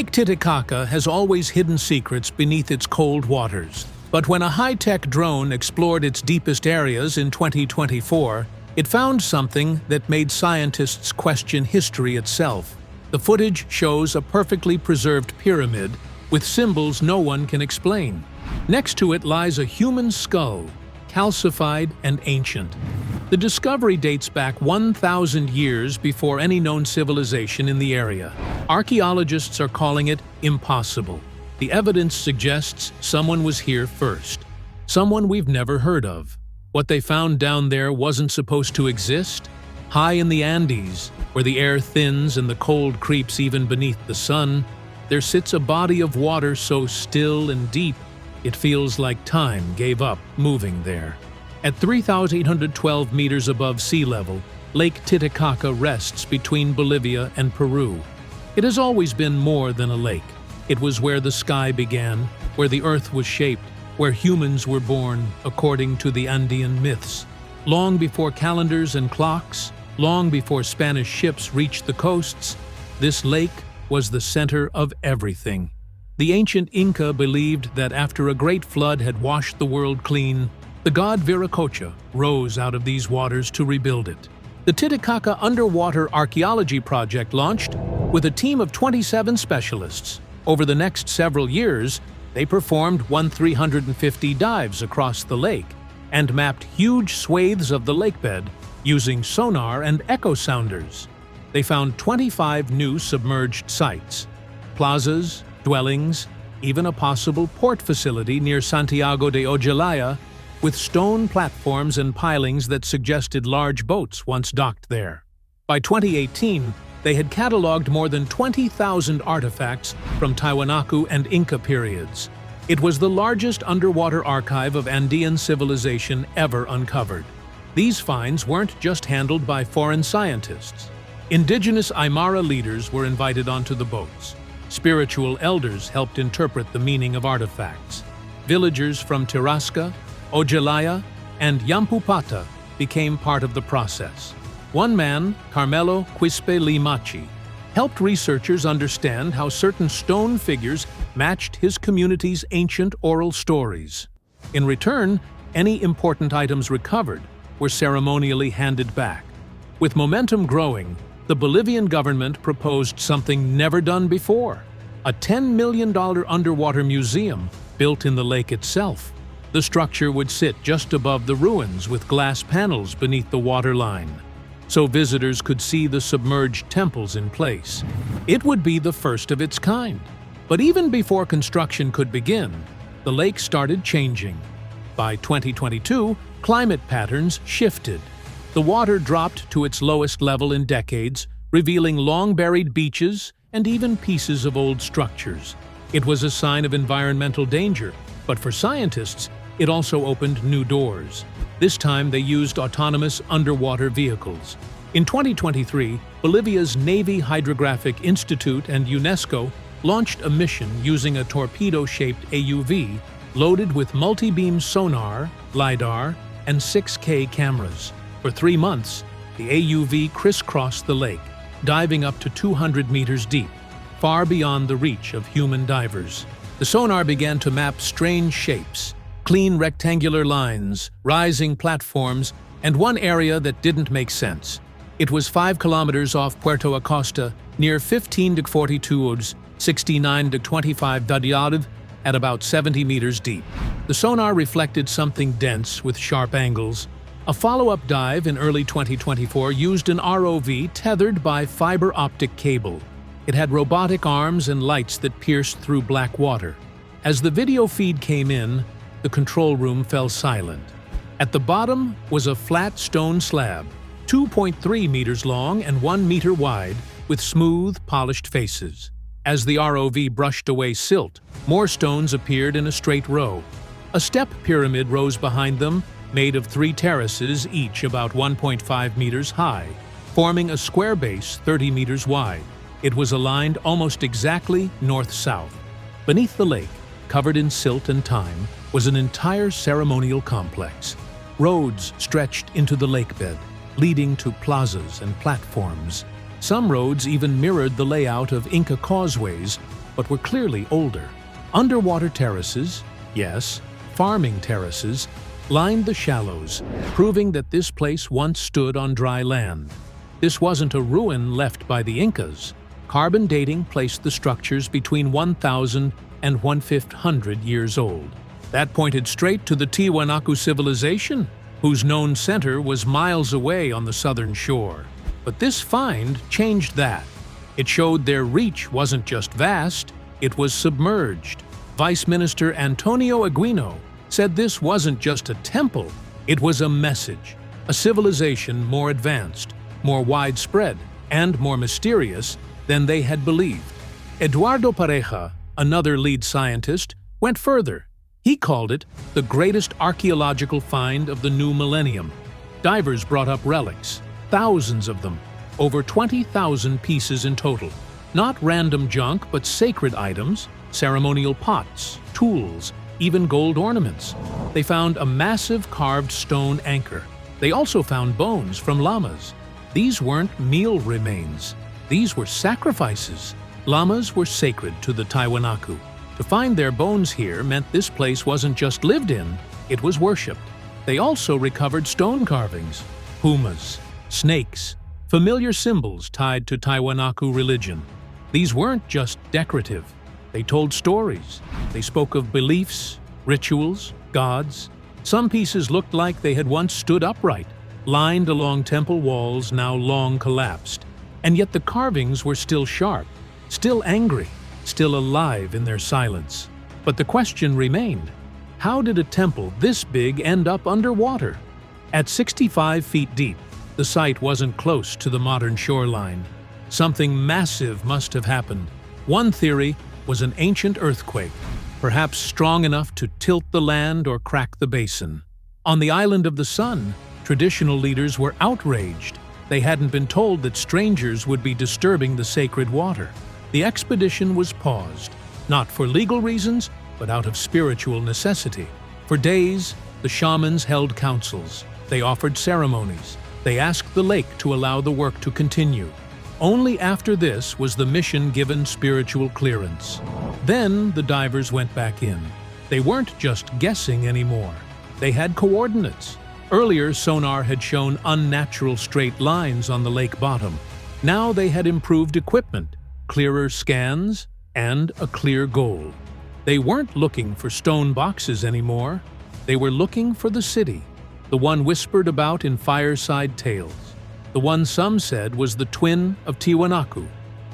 Lake Titicaca has always hidden secrets beneath its cold waters. But when a high-tech drone explored its deepest areas in 2024, it found something that made scientists question history itself. The footage shows a perfectly preserved pyramid with symbols no one can explain. Next to it lies a human skull, calcified and ancient. The discovery dates back 1,000 years before any known civilization in the area. Archaeologists are calling it impossible. The evidence suggests someone was here first, someone we've never heard of. What they found down there wasn't supposed to exist. High in the Andes, where the air thins and the cold creeps even beneath the sun, there sits a body of water so still and deep, it feels like time gave up moving there. At 3,812 meters above sea level, Lake Titicaca rests between Bolivia and Peru. It has always been more than a lake. It was where the sky began, where the earth was shaped, where humans were born, according to the Andean myths. Long before calendars and clocks, long before Spanish ships reached the coasts, this lake was the center of everything. The ancient Inca believed that after a great flood had washed the world clean, the god Viracocha rose out of these waters to rebuild it. The Titicaca Underwater Archaeology Project launched with a team of 27 specialists. Over the next several years, they performed 350 dives across the lake and mapped huge swathes of the lakebed using sonar and echo sounders. They found 25 new submerged sites, plazas, dwellings, even a possible port facility near Santiago de Ojolaya with stone platforms and pilings that suggested large boats once docked there. By 2018, they had cataloged more than 20,000 artifacts from Tiwanaku and Inca periods. It was the largest underwater archive of Andean civilization ever uncovered. These finds weren't just handled by foreign scientists. Indigenous Aymara leaders were invited onto the boats. Spiritual elders helped interpret the meaning of artifacts. Villagers from Tirasca, Ojolaya, and Yampupata became part of the process. One man, Carmelo Quispe Limachi, helped researchers understand how certain stone figures matched his community's ancient oral stories. In return, any important items recovered were ceremonially handed back. With momentum growing, the Bolivian government proposed something never done before: a $10 million underwater museum built in the lake itself. The structure would sit just above the ruins with glass panels beneath the waterline, so visitors could see the submerged temples in place. It would be the first of its kind. But even before construction could begin, the lake started changing. By 2022, climate patterns shifted. The water dropped to its lowest level in decades, revealing long-buried beaches and even pieces of old structures. It was a sign of environmental danger, but for scientists, it also opened new doors. This time they used autonomous underwater vehicles. In 2023, Bolivia's Navy Hydrographic Institute and UNESCO launched a mission using a torpedo-shaped AUV loaded with multi-beam sonar, LiDAR, and 6K cameras. For 3 months, the AUV crisscrossed the lake, diving up to 200 meters deep, far beyond the reach of human divers. The sonar began to map strange shapes, clean rectangular lines, rising platforms, and one area that didn't make sense. It was 5 kilometers off Puerto Acosta, near 15 to 42, 69 to 25 Dadiadev, at about 70 meters deep. The sonar reflected something dense with sharp angles. A follow-up dive in early 2024 used an ROV tethered by fiber optic cable. It had robotic arms and lights that pierced through black water. As the video feed came in, the control room fell silent. At the bottom was a flat stone slab, 2.3 meters long and 1 meter wide, with smooth, polished faces. As the ROV brushed away silt, more stones appeared in a straight row. A step pyramid rose behind them, made of 3 terraces, each about 1.5 meters high, forming a square base 30 meters wide. It was aligned almost exactly north-south. Beneath the lake, covered in silt and thyme, was an entire ceremonial complex. Roads stretched into the lakebed, leading to plazas and platforms. Some roads even mirrored the layout of Inca causeways, but were clearly older. Underwater terraces, yes, farming terraces, lined the shallows, proving that this place once stood on dry land. This wasn't a ruin left by the Incas. Carbon dating placed the structures between 1,000 and 1,500 years old. That pointed straight to the Tiwanaku civilization, whose known center was miles away on the southern shore. But this find changed that. It showed their reach wasn't just vast, it was submerged. Vice Minister Antonio Aguino said this wasn't just a temple, it was a message. A civilization more advanced, more widespread, and more mysterious than they had believed. Eduardo Pareja, another lead scientist, went further. He called it the greatest archaeological find of the new millennium. Divers brought up relics, thousands of them, over 20,000 pieces in total. Not random junk, but sacred items, ceremonial pots, tools, even gold ornaments. They found a massive carved stone anchor. They also found bones from llamas. These weren't meal remains. These were sacrifices. Llamas were sacred to the Tiwanaku. To find their bones here meant this place wasn't just lived in, it was worshipped. They also recovered stone carvings, pumas, snakes, familiar symbols tied to Tiwanaku religion. These weren't just decorative. They told stories. They spoke of beliefs, rituals, gods. Some pieces looked like they had once stood upright, lined along temple walls now long collapsed. And yet the carvings were still sharp, still angry, still alive in their silence. But the question remained, how did a temple this big end up underwater? At 65 feet deep, the site wasn't close to the modern shoreline. Something massive must have happened. One theory was an ancient earthquake, perhaps strong enough to tilt the land or crack the basin. On the island of the Sun, traditional leaders were outraged. They hadn't been told that strangers would be disturbing the sacred water. The expedition was paused, not for legal reasons, but out of spiritual necessity. For days, the shamans held councils. They offered ceremonies. They asked the lake to allow the work to continue. Only after this was the mission given spiritual clearance. Then the divers went back in. They weren't just guessing anymore. They had coordinates. Earlier, sonar had shown unnatural straight lines on the lake bottom. Now they had improved equipment, clearer scans, and a clear goal. They weren't looking for stone boxes anymore. They were looking for the city, the one whispered about in fireside tales. The one some said was the twin of Tiwanaku,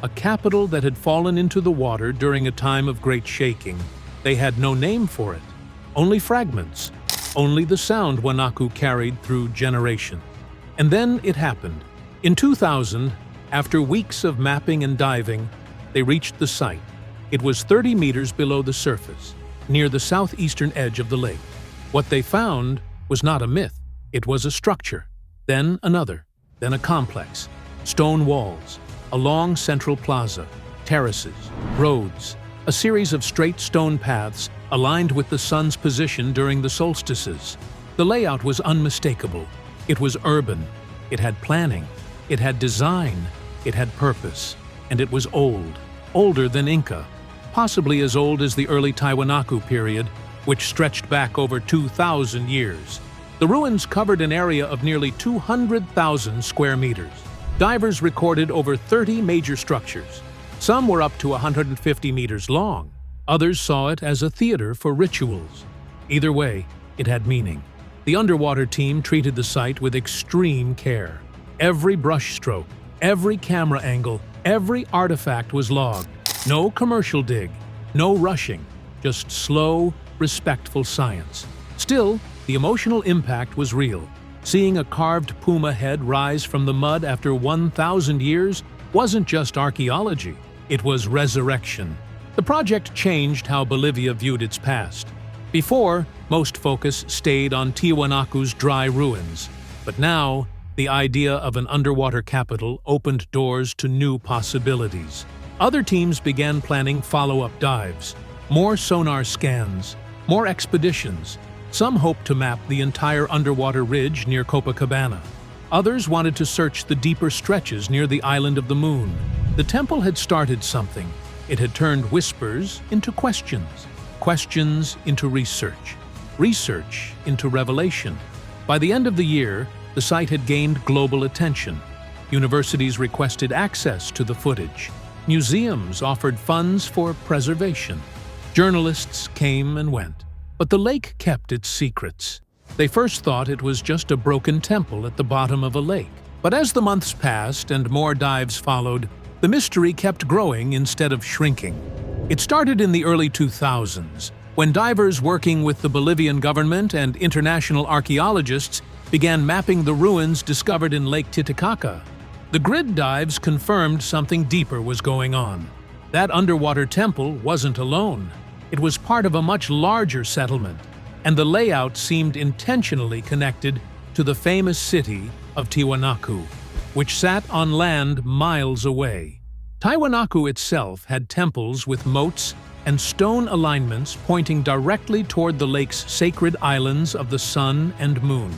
a capital that had fallen into the water during a time of great shaking. They had no name for it, only fragments, only the sound Wanaku carried through generations. And then it happened. In 2000, after weeks of mapping and diving, they reached the site. It was 30 meters below the surface, near the southeastern edge of the lake. What they found was not a myth, it was a structure, then another, then a complex. Stone walls, a long central plaza, terraces, roads, a series of straight stone paths aligned with the sun's position during the solstices. The layout was unmistakable. It was urban. It had planning. It had design. It had purpose. And it was old, older than Inca, possibly as old as the early Tiwanaku period, which stretched back over 2,000 years. The ruins covered an area of nearly 200,000 square meters. Divers recorded over 30 major structures. Some were up to 150 meters long. Others saw it as a theater for rituals. Either way, it had meaning. The underwater team treated the site with extreme care. Every brush stroke, every camera angle, every artifact was logged. No commercial dig, no rushing, just slow, respectful science. Still, the emotional impact was real. Seeing a carved puma head rise from the mud after 1,000 years wasn't just archaeology, it was resurrection. The project changed how Bolivia viewed its past. Before, most focus stayed on Tiwanaku's dry ruins, but now, the idea of an underwater capital opened doors to new possibilities. Other teams began planning follow-up dives, more sonar scans, more expeditions. Some hoped to map the entire underwater ridge near Copacabana. Others wanted to search the deeper stretches near the island of the moon. The temple had started something, It had turned whispers into questions, questions into research, research into revelation. By the end of the year, the site had gained global attention. Universities requested access to the footage. Museums offered funds for preservation. Journalists came and went, but the lake kept its secrets. They first thought it was just a broken temple at the bottom of a lake. But as the months passed and more dives followed, the mystery kept growing instead of shrinking. It started in the early 2000s, when divers working with the Bolivian government and international archaeologists began mapping the ruins discovered in Lake Titicaca. The grid dives confirmed something deeper was going on. That underwater temple wasn't alone. It was part of a much larger settlement, and the layout seemed intentionally connected to the famous city of Tiwanaku, which sat on land miles away. Tiwanaku itself had temples with moats and stone alignments pointing directly toward the lake's sacred islands of the sun and moon.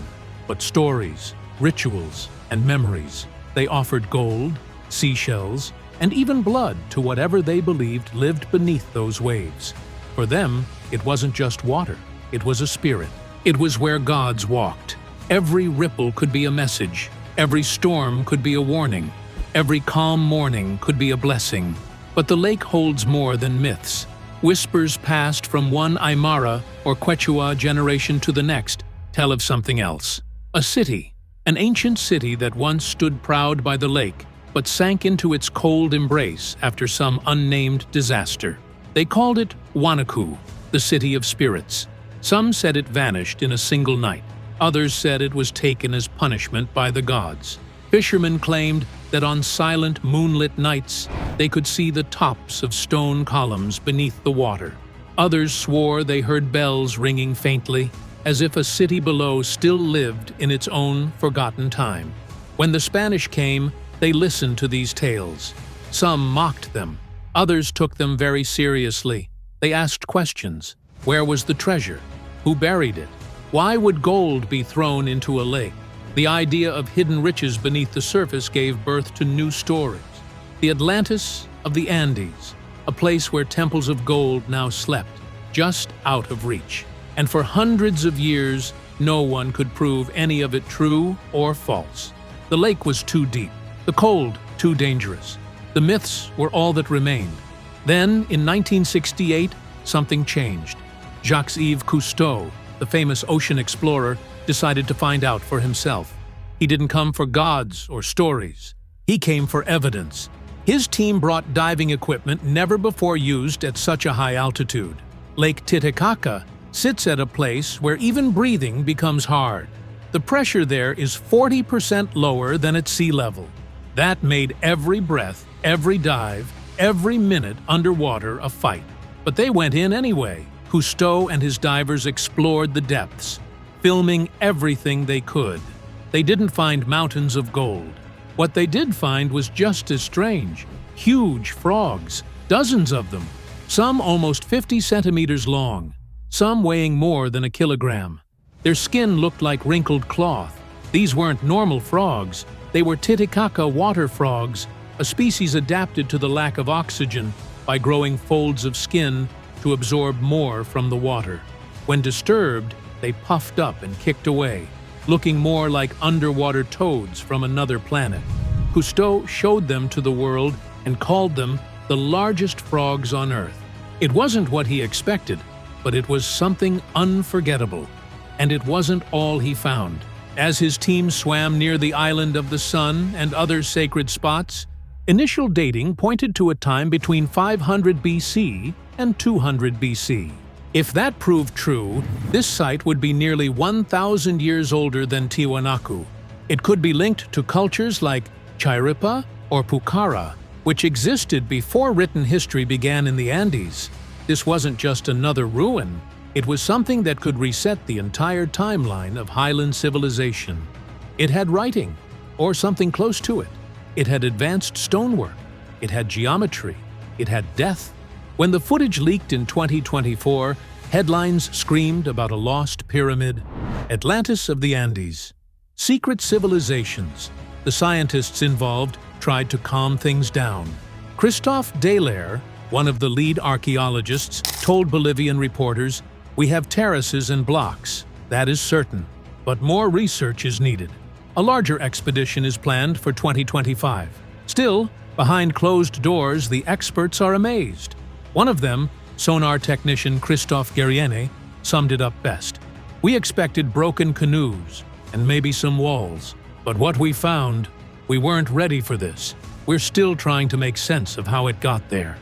But stories, rituals, and memories, they offered gold, seashells, and even blood to whatever they believed lived beneath those waves. For them, it wasn't just water, it was a spirit. It was where gods walked. Every ripple could be a message, every storm could be a warning, every calm morning could be a blessing. But the lake holds more than myths. Whispers passed from one Aymara or Quechua generation to the next tell of something else. A city, an ancient city that once stood proud by the lake, but sank into its cold embrace after some unnamed disaster. They called it Wanaku, the city of spirits. Some said it vanished in a single night. Others said it was taken as punishment by the gods. Fishermen claimed that on silent, moonlit nights, they could see the tops of stone columns beneath the water. Others swore they heard bells ringing faintly, as if a city below still lived in its own forgotten time. When the Spanish came, they listened to these tales. Some mocked them. Others took them very seriously. They asked questions. Where was the treasure? Who buried it? Why would gold be thrown into a lake? The idea of hidden riches beneath the surface gave birth to new stories. The Atlantis of the Andes, a place where temples of gold now slept, just out of reach. And for hundreds of years, no one could prove any of it true or false. The lake was too deep, the cold too dangerous. The myths were all that remained. Then, in 1968, something changed. Jacques-Yves Cousteau, the famous ocean explorer, decided to find out for himself. He didn't come for gods or stories. He came for evidence. His team brought diving equipment never before used at such a high altitude. Lake Titicaca sits at a place where even breathing becomes hard. The pressure there is 40% lower than at sea level. That made every breath, every dive, every minute underwater a fight. But they went in anyway. Cousteau and his divers explored the depths, filming everything they could. They didn't find mountains of gold. What they did find was just as strange. Huge frogs, dozens of them, some almost 50 centimeters long, some weighing more than a kilogram. Their skin looked like wrinkled cloth. These weren't normal frogs. They were Titicaca water frogs, a species adapted to the lack of oxygen by growing folds of skin to absorb more from the water. When disturbed, they puffed up and kicked away, looking more like underwater toads from another planet. Cousteau showed them to the world and called them the largest frogs on Earth. It wasn't what he expected, but it was something unforgettable. And it wasn't all he found. As his team swam near the island of the sun and other sacred spots, initial dating pointed to a time between 500 BC and 200 BC. If that proved true, this site would be nearly 1,000 years older than Tiwanaku. It could be linked to cultures like Chiripa or Pucara, which existed before written history began in the Andes. This wasn't just another ruin. It was something that could reset the entire timeline of highland civilization. It had writing, or something close to it. It had advanced stonework. It had geometry. It had death. When the footage leaked in 2024, headlines screamed about a lost pyramid, Atlantis of the Andes, secret civilizations. The scientists involved tried to calm things down. Christophe Dallaire, one of the lead archaeologists, told Bolivian reporters, "We have terraces and blocks, that is certain, but more research is needed." A larger expedition is planned for 2025. Still, behind closed doors, the experts are amazed. One of them, sonar technician Christophe Guérienne, summed it up best. "We expected broken canoes and maybe some walls, but what we found, we weren't ready for this. We're still trying to make sense of how it got there."